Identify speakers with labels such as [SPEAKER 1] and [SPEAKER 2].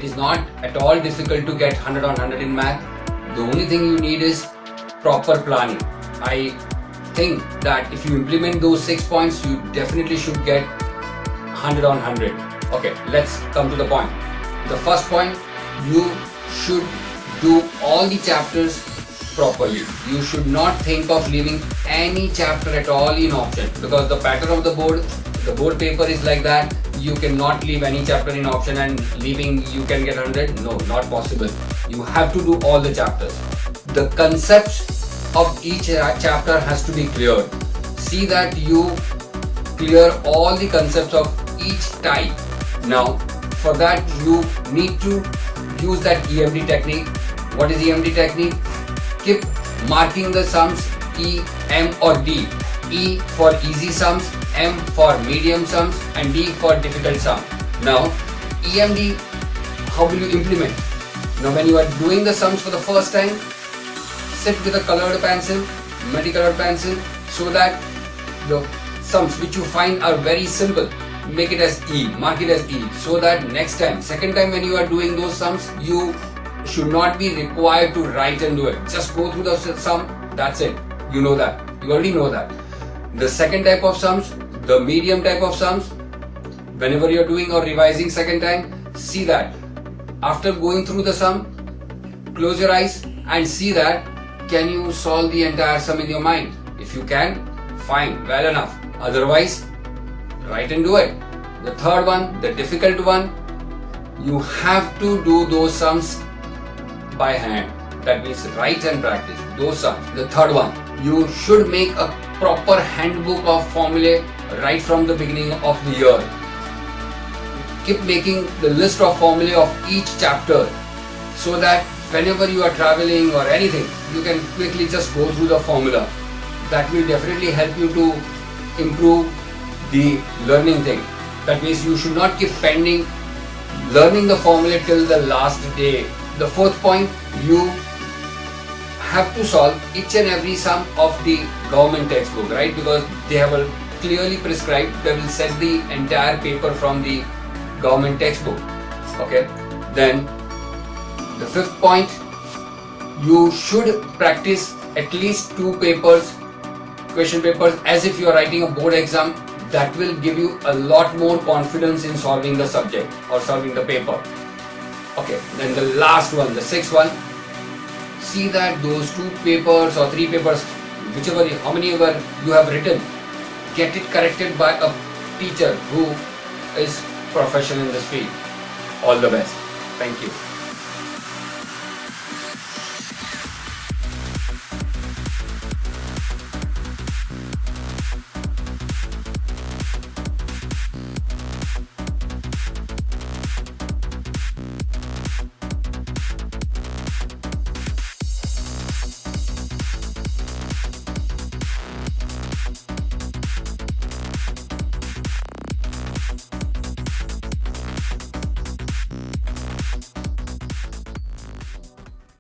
[SPEAKER 1] It is not at all difficult to get 100 on 100 in math. The only thing you need is proper planning. I think that if you implement those 6 points, you definitely should get 100 on 100. Okay, let's come to the point. The first point, you should do all the chapters properly. You should not think of leaving any chapter at all in option, because the pattern of the board paper is like that. You cannot leave any chapter in option and leaving you can get 100. No, not possible. You have to do all the chapters. The concepts of each chapter has to be clear. See that you clear all the concepts of each type. Now, for that you need to use that EMD technique. What is EMD technique? Keep marking the sums E, M or D. E for easy sums, M for medium sums and D for difficult sums. Now, EMD, how will you implement? Now, when you are doing the sums for the first time, sit with a colored pencil, multicolored pencil, so that the sums which you find are very simple, make it as E, mark it as E, so that next time, second time when you are doing those sums, you should not be required to write and do it. Just go through the sum, that's it. You know that. You already know that. The second type of sums, the medium type of sums, whenever you are doing or revising second time, see that. After going through the sum, close your eyes and see that can you solve the entire sum in your mind. If you can, fine, well enough. Otherwise, write and do it. The third one, the difficult one, you have to do those sums by hand. That means write and practice those sums. The third one, you should make a proper handbook of formulae right from the beginning of the year. Keep making the list of formulae of each chapter, so that whenever you are traveling or anything, you can quickly just go through the formula. That will definitely help you to improve the learning thing. That means you should not keep pending learning the formula till the last day. The fourth point, you have to solve each and every sum of the government textbook, right? Because they have a clearly prescribed, they will set the entire paper from the government textbook. Okay, then the fifth point, you should practice at least 2 papers, question papers, as if you are writing a board exam. That will give you a lot more confidence in solving the subject or solving the paper. Okay, then the last one, the sixth one, see that those 2 papers or 3 papers, whichever, how many ever you have written, get it corrected by a teacher who is professional in this field. All the best. Thank you.